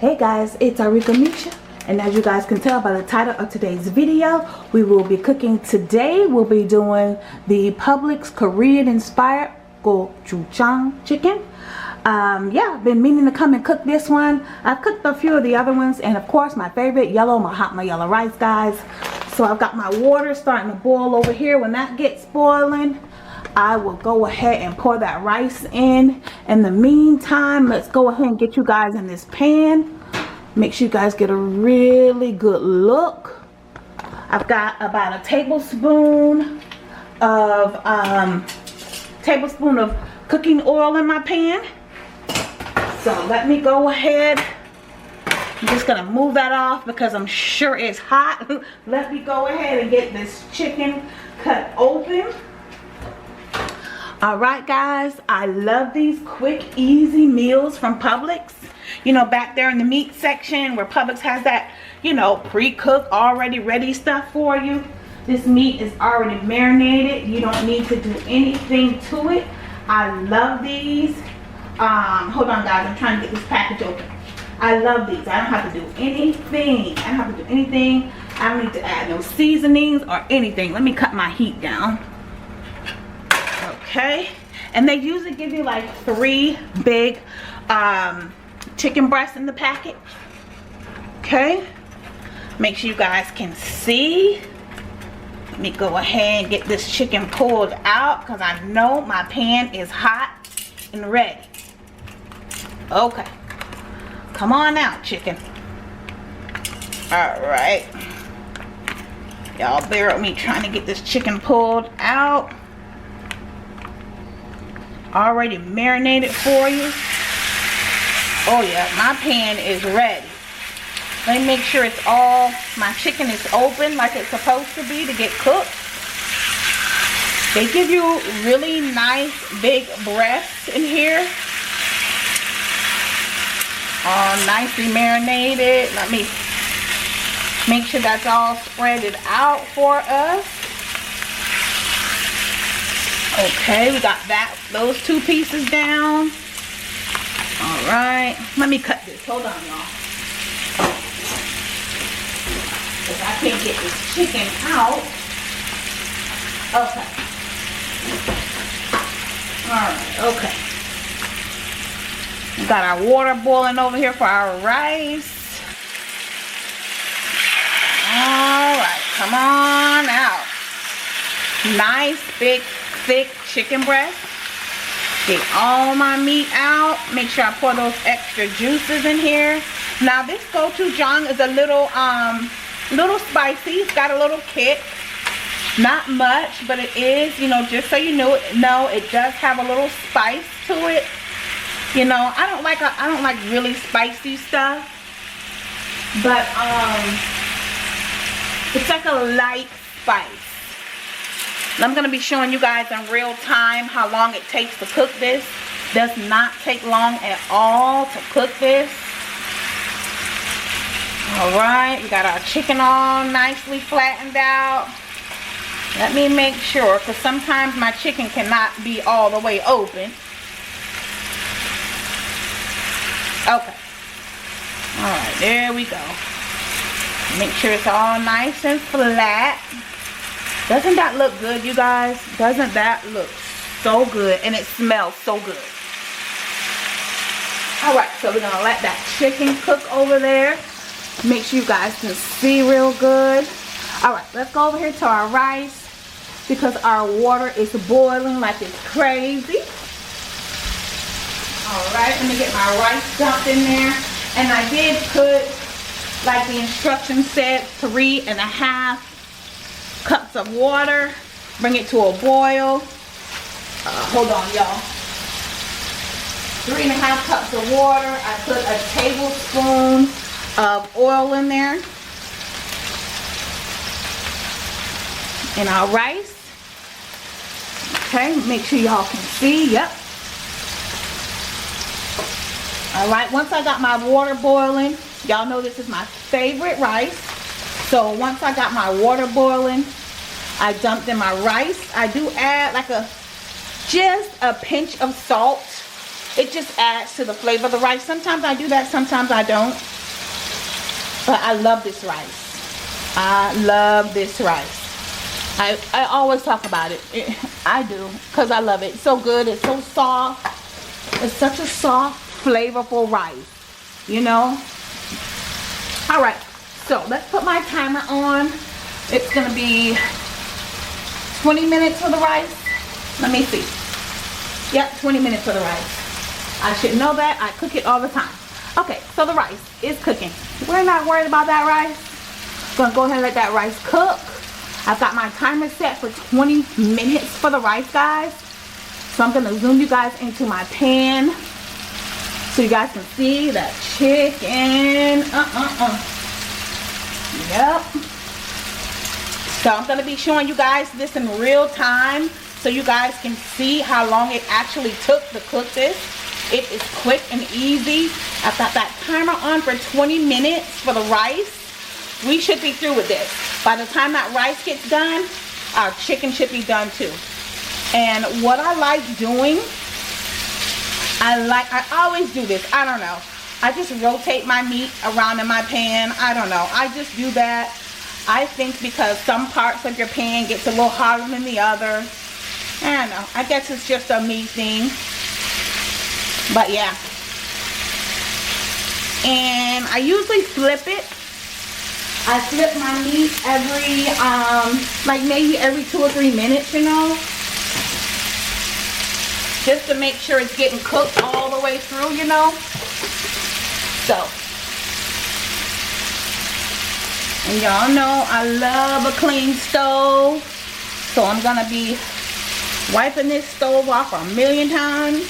Hey guys, it's Arika Misha, and as you guys can tell by the title of today's video, we will be cooking today. We'll be doing the Publix Korean inspired Gochujang chicken. Yeah, I've been meaning to come and cook this one. I've cooked a few of the other ones, and of course my favorite, my yellow rice, guys. So I've got my water starting to boil over here. When that gets boiling, I will go ahead and pour that rice in. In the meantime, let's go ahead and get you guys in this pan. Make sure you guys get a really good look. I've got about a tablespoon of cooking oil in my pan. So let me go ahead. I'm just gonna move that off because I'm sure it's hot. Let me go ahead and get this chicken cut open. Alright guys, I love these quick, easy meals from Publix. You know, back there in the meat section where Publix has that, you know, pre-cooked, already ready stuff for you. This meat is already marinated. You don't need to do anything to it. I love these. Hold on guys, I'm trying to get this package open. I love these. I don't have to do anything. I don't need to add no seasonings or anything. Let me cut my heat down. Okay, and they usually give you like 3 big chicken breasts in the packet. Okay, make sure you guys can see. Let me go ahead and get this chicken pulled out because I know my pan is hot and ready. Okay, come on out, chicken. All right, y'all bear with me trying to get this chicken pulled out. Already marinated for you. Oh yeah, my pan is ready. Let me make sure it's all, my chicken is open like it's supposed to be to get cooked. They give you really nice big breasts in here. All nicely marinated. Let me make sure that's all spreaded out for us. Okay, we got those 2 pieces down. All right, let me cut this. Hold on, y'all. Because I can't get this chicken out. Okay. All right, okay. We got our water boiling over here for our rice. All right, come on out. Nice, big, thick chicken breast. Get all my meat out. Make sure I pour those extra juices in here. Now this gochujang is a little spicy. It's got a little kick. Not much, but it is, you know, just so you know, it does have a little spice to it. You know, I don't like really spicy stuff, but it's like a light spice. I'm going to be showing you guys in real time how long it takes to cook this. Does not take long at all to cook this. Alright, we got our chicken all nicely flattened out. Let me make sure, because sometimes my chicken cannot be all the way open. Okay. Alright, there we go. Make sure it's all nice and flat. Doesn't that look good, you guys? Doesn't that look so good? And it smells so good. Alright, so we're going to let that chicken cook over there. Make sure you guys can see real good. Alright, let's go over here to our rice, because our water is boiling like it's crazy. Alright, let me get my rice dumped in there. And I did put, like the instructions said, 3.5 cups of water. Bring it to a boil. Hold on, y'all. 3.5 cups of water. I put a tablespoon of oil in there. And our rice. Okay, make sure y'all can see. Yep. Alright, once I got my water boiling, y'all know this is my favorite rice. So once I got my water boiling, I dumped in my rice. I do add like just a pinch of salt It just adds to the flavor of the rice. Sometimes I do that, sometimes I don't. But I love this rice. I love this rice. I always talk about it. I do, because I love it. It's so good. It's so soft. It's such a soft, flavorful rice. You know? Alright, so let's put my timer on. It's going to be 20 minutes for the rice. Let me see. Yep, 20 minutes for the rice. I should know that. I cook it all the time. Okay, so the rice is cooking. We're not worried about that rice. Gonna go ahead and let that rice cook. I've got my timer set for 20 minutes for the rice, guys. So I'm gonna zoom you guys into my pan so you guys can see that chicken. Yep. So I'm gonna be showing you guys this in real time so you guys can see how long it actually took to cook this. It is quick and easy. I've got that timer on for 20 minutes for the rice. We should be through with this. By the time that rice gets done, our chicken should be done too. And what I like doing, I always do this. I don't know. I just rotate my meat around in my pan. I don't know. I just do that. I think because some parts of your pan gets a little hotter than the other. I don't know. I guess it's just a me thing. But yeah. And I usually flip it. I flip my meat every, like maybe every 2 or 3 minutes, you know. Just to make sure it's getting cooked all the way through, you know. So. And y'all know I love a clean stove. So I'm going to be wiping this stove off a million times.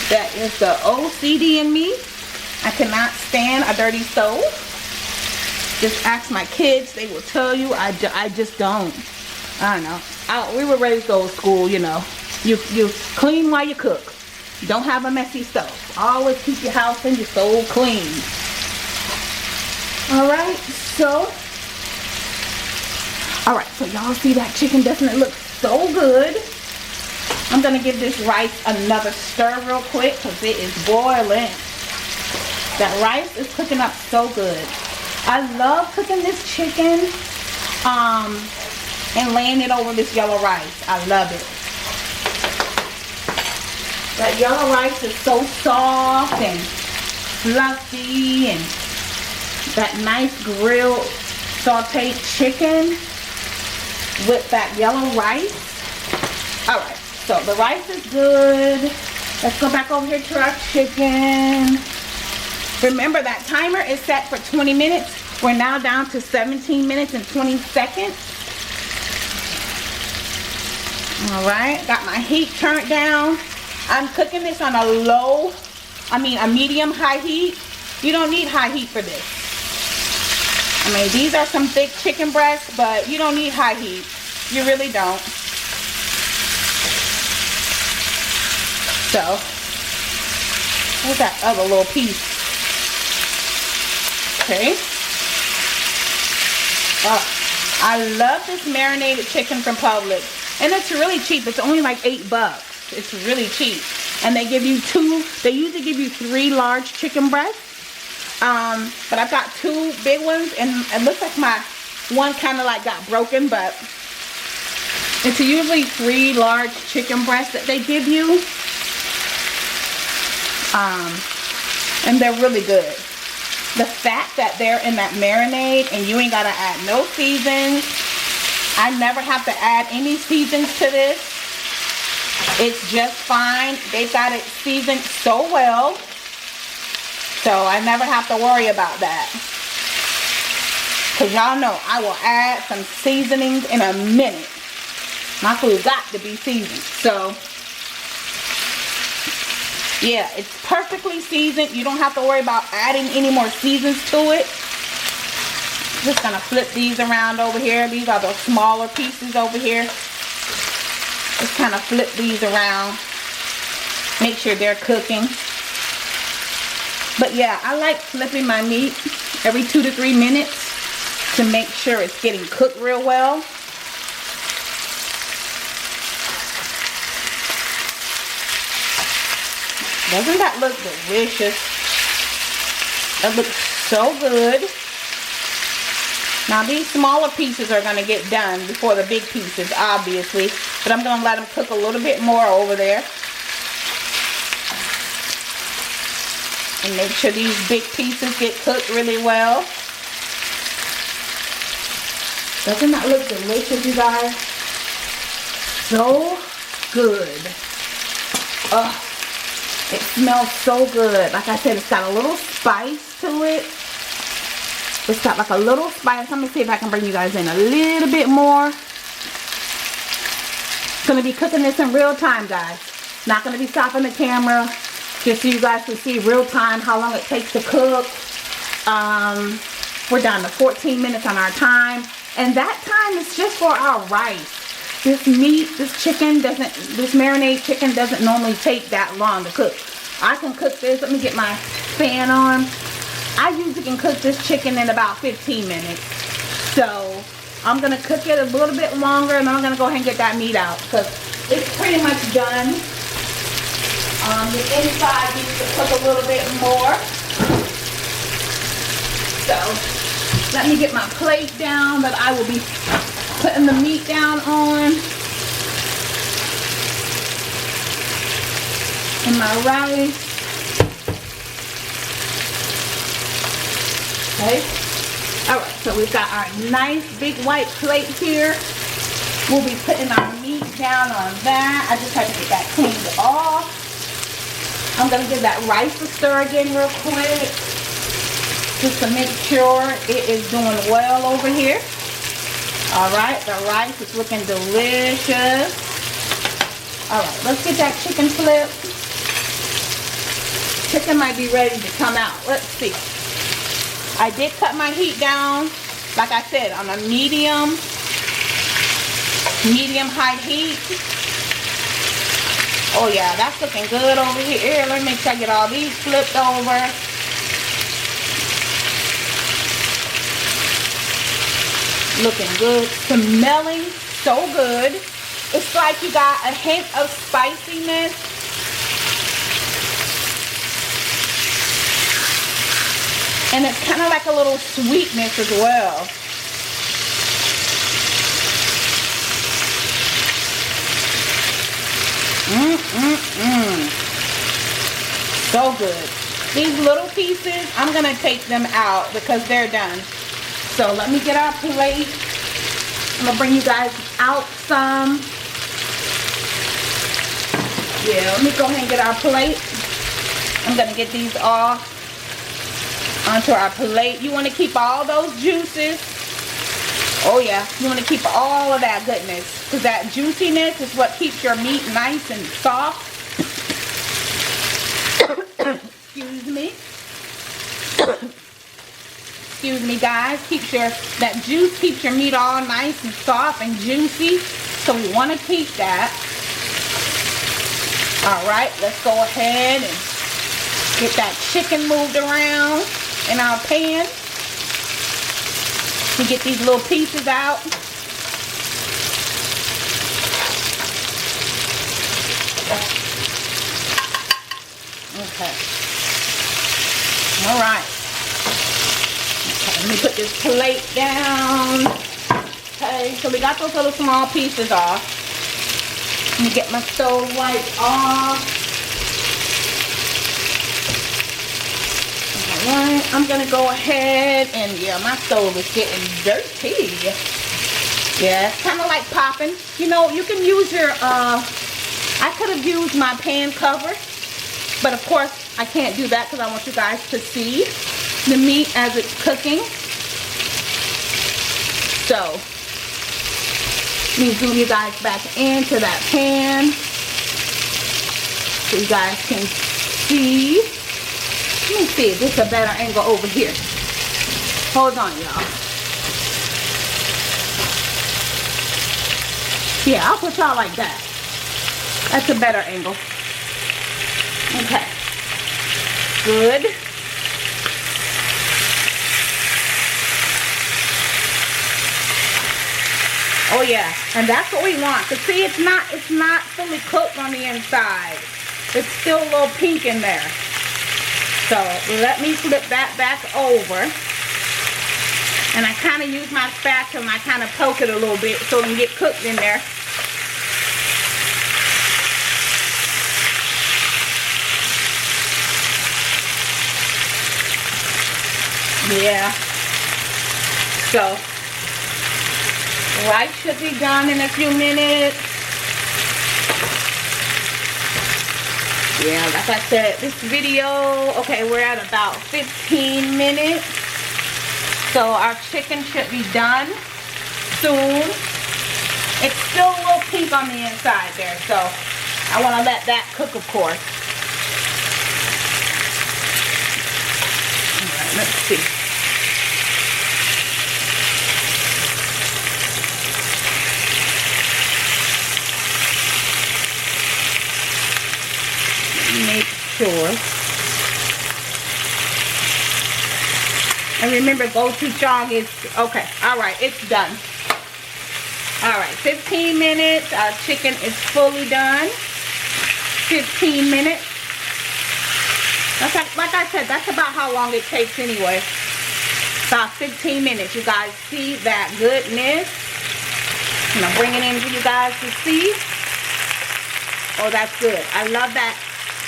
That is the OCD in me. I cannot stand a dirty stove. Just ask my kids, they will tell you. I just don't. I don't know. We were raised old school, you know. You clean while you cook. Don't have a messy stove. Always keep your house and your stove clean. Alright, so y'all see that chicken doesn't it look so good? I'm going to give this rice another stir real quick because it is boiling. That rice is cooking up so good. I love cooking this chicken and laying it over this yellow rice. I love it. That yellow rice is so soft and fluffy, and that nice grilled sauteed chicken with that yellow rice. Alright. So the rice is good. Let's go back over here to our chicken. Remember that timer is set for 20 minutes. We're now down to 17 minutes and 20 seconds. Alright, got my heat turned down. I'm cooking this on a medium-high heat. You don't need high heat for this. I mean, these are some thick chicken breasts, but you don't need high heat. You really don't. So, where's that other little piece? Okay. Oh, I love this marinated chicken from Publix. And it's really cheap. It's only like $8. It's really cheap. And they give you they usually give you 3 large chicken breasts. But I've got 2 big ones. And it looks like my one kind of like got broken. But it's usually 3 large chicken breasts that they give you. And they're really good. The fact that they're in that marinade and you ain't got to add no seasons. I never have to add any seasons to this. It's just fine. They've got it seasoned so well. So I never have to worry about that. Because y'all know I will add some seasonings in a minute. My food got to be seasoned. So yeah, it's perfectly seasoned. You don't have to worry about adding any more seasons to it. Just gonna flip these around over here. These are the smaller pieces over here. Just kind of flip these around. Make sure they're cooking. But yeah, I like flipping my meat every 2 to 3 minutes to make sure it's getting cooked real well. Doesn't that look delicious? That looks so good. Now these smaller pieces are going to get done before the big pieces, obviously. But I'm going to let them cook a little bit more over there. And make sure these big pieces get cooked really well. Doesn't that look delicious, you guys? So good. Ugh. It smells so good. Like I said, it's got a little spice to it. It's got like a little spice. Let me see if I can bring you guys in a little bit more. Gonna be cooking this in real time, guys. Not gonna be stopping the camera. Just so you guys can see real time how long it takes to cook. We're down to 14 minutes on our time. And that time is just for our rice. This meat, this marinade chicken doesn't normally take that long to cook. I can cook this. Let me get my fan on. I usually can cook this chicken in about 15 minutes. So I'm going to cook it a little bit longer, and then I'm going to go ahead and get that meat out because it's pretty much done. The inside needs to cook a little bit more. So let me get my plate down that I will be putting the meat down on. And my rice. Okay. Alright, so we've got our nice big white plate here. We'll be putting our meat down on that. I just had to get that cleaned off. I'm going to give that rice a stir again real quick. Just to make sure it is doing well over here. Alright, the rice is looking delicious. Alright, let's get that chicken flipped. Chicken might be ready to come out. Let's see. I did cut my heat down, like I said, on a medium-high heat. Oh yeah, that's looking good over here. Let me make sure I get all these flipped over. Looking good. Smelling so good. It's like you got a hint of spiciness. And it's kind of like a little sweetness as well. So good. These little pieces, I'm going to take them out because they're done. So let me get our plate. I'm going to bring you guys out some. Yeah, let me go ahead and get our plate. I'm going to get these all onto our plate. You want to keep all those juices. Oh yeah, you want to keep all of that goodness. Because that juiciness is what keeps your meat nice and soft. Excuse me. Excuse me, guys. That juice keeps your meat all nice and soft and juicy. So we want to keep that. Alright, let's go ahead and get that chicken moved around in our pan. We get these little pieces out. Okay. Alright. Okay, let me put this plate down. Okay, so we got those little small pieces off. Let me get my stove light off. Alright, I'm going to go ahead and, yeah, my stove is getting dirty. Yeah, it's kind of like popping. You know, you can use your, I could have used my pan cover, but of course I can't do that because I want you guys to see the meat as it's cooking. So, let me zoom you guys back into that pan so you guys can see. Let me see if this is a better angle over here. Hold on, y'all. Yeah, I'll put y'all like that. That's a better angle. Okay. Good. Oh yeah, and that's what we want. Cause see, it's not fully cooked on the inside. it's still a little pink in there. So let me flip that back over. And I kind of use my spatula and I kind of poke it a little bit so it can get cooked in there. Yeah. So rice should be done in a few minutes. Yeah, like I said, this video, okay, we're at about 15 minutes. So our chicken should be done soon. It's still a little pink on the inside there, so I want to let that cook, of course. All right, let's see. Make sure. And remember, gochujang is okay. All right, it's done. All right, 15 minutes. Our chicken is fully done. 15 minutes. Like I said, that's about how long it takes anyway. About 15 minutes. You guys see that goodness? I'm gonna bring it in for you guys to see. Oh, that's good. I love that.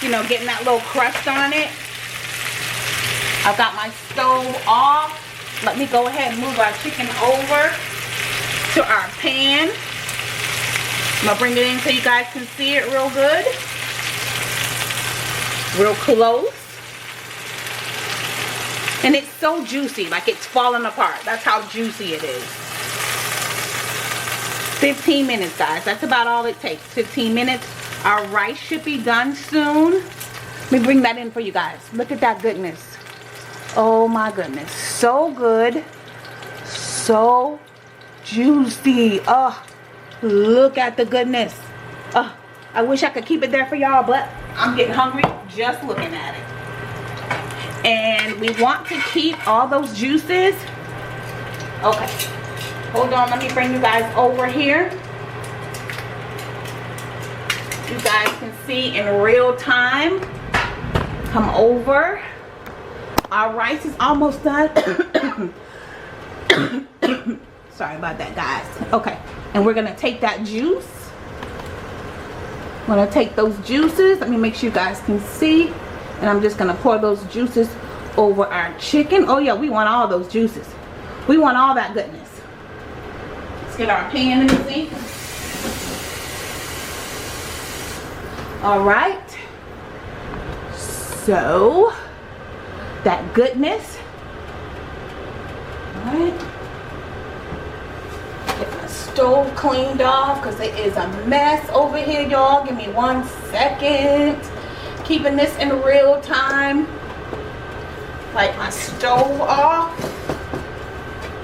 You know, getting that little crust on it. I've got my stove off. Let me go ahead and move our chicken over to our pan. I'm going to bring it in so you guys can see it real good. Real close. And it's so juicy, like it's falling apart. That's how juicy it is. 15 minutes, guys. That's about all it takes. 15 minutes. Our rice should be done soon. Let me bring that in for you guys. Look at that goodness. Oh my goodness. So good. So juicy. Oh, look at the goodness. Oh, I wish I could keep it there for y'all, but I'm getting hungry just looking at it. And we want to keep all those juices. Okay. Hold on. Let me bring you guys over here. You guys can see in real time. Come over. Our rice is almost done. Sorry about that, guys. Okay, and we're gonna take that juice. I'm gonna take those juices. Let me make sure you guys can see. And I'm just gonna pour those juices over our chicken. Oh yeah, we want all those juices. We want all that goodness. Let's get our pan in the sink. All right, so that goodness. All right, get my stove cleaned off because it is a mess over here, y'all. Give me 1 second. Keeping this in real time. Wipe my stove off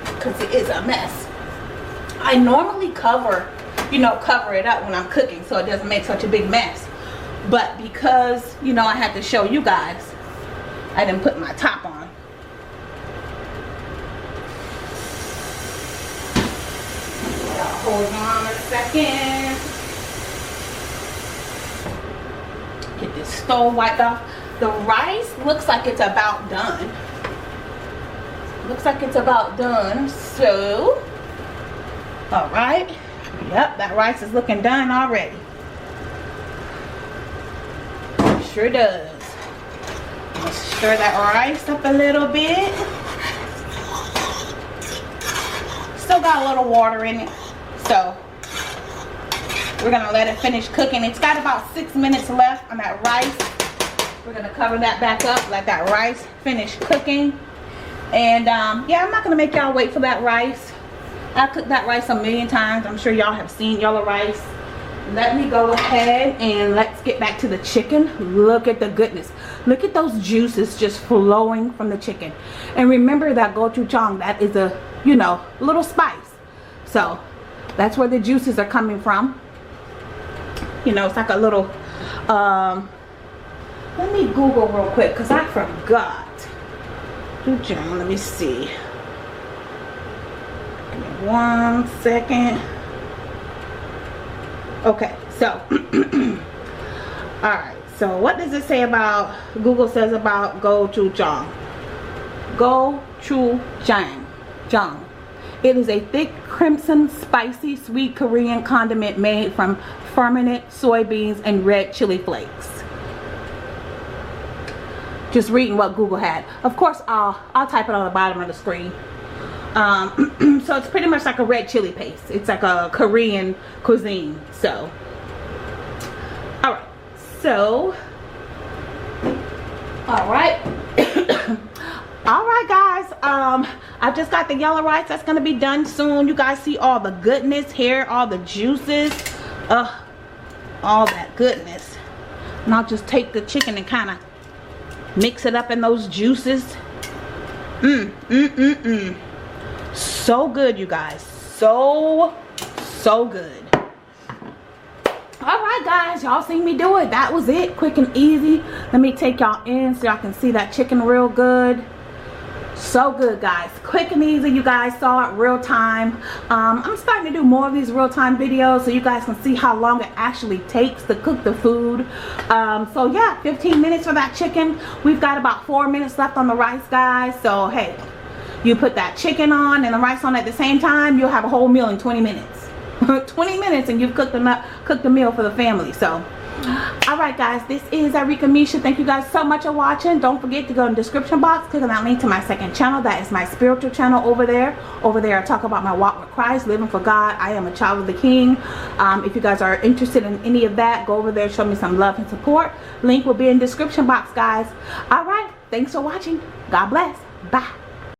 because it is a mess. I normally cover it up when I'm cooking so it doesn't make such a big mess. But because, I had to show you guys, I didn't put my top on. Hold on a second. Get this stove wiped off. The rice looks like it's about done. Looks like it's about done. So, all right. Yep, that rice is looking done already. Sure does. Let's stir that rice up a little bit. Still got a little water in it, so we're gonna let it finish cooking. It's got about 6 minutes left on that rice. We're gonna cover that back up, let that rice finish cooking. And yeah, I'm not gonna make y'all wait for that rice. I cooked that rice a million times. I'm sure y'all have seen yellow rice. Let me go ahead and let's get back to the chicken. Look at the goodness. Look at those juices just flowing from the chicken. And remember that gochujang, that is a, little spice. So that's where the juices are coming from. It's like a little, let me Google real quick because I forgot. Gochujang, let me see. Give me 1 second. Okay, so, alright, So what does it say about, Google says about gochujang? Gochujang. It is a thick, crimson, spicy, sweet Korean condiment made from fermented soybeans and red chili flakes. Just reading what Google had. Of course, I'll type it on the bottom of the screen. So it's pretty much like a red chili paste. It's like a Korean cuisine. So, alright. So, alright. Alright guys, I've just got the yellow rice that's going to be done soon. You guys see all the goodness here, all the juices, all that goodness. And I'll just take the chicken and kind of mix it up in those juices. So good, you guys. So good. Alright guys, y'all seen me do it. That was it, quick and easy. Let me take y'all in so y'all can see that chicken real good. So good guys, quick and easy. You guys saw it real time. I'm starting to do more of these real time videos so you guys can see how long it actually takes to cook the food. So yeah, 15 minutes for that chicken. We've got about 4 minutes left on the rice guys. So hey, you put that chicken on and the rice on at the same time, you'll have a whole meal in 20 minutes. 20 minutes and you've cooked the meal for the family. So alright guys, this is Arika Misha. Thank you guys so much for watching. Don't forget to go in the description box, click on that link to my second channel. That is my spiritual channel over there. Over there I talk about my walk with Christ, living for God. I am a child of the King. If you guys are interested in any of that, go over there, show me some love and support. Link will be in the description box guys. Alright, thanks for watching. God bless. Bye.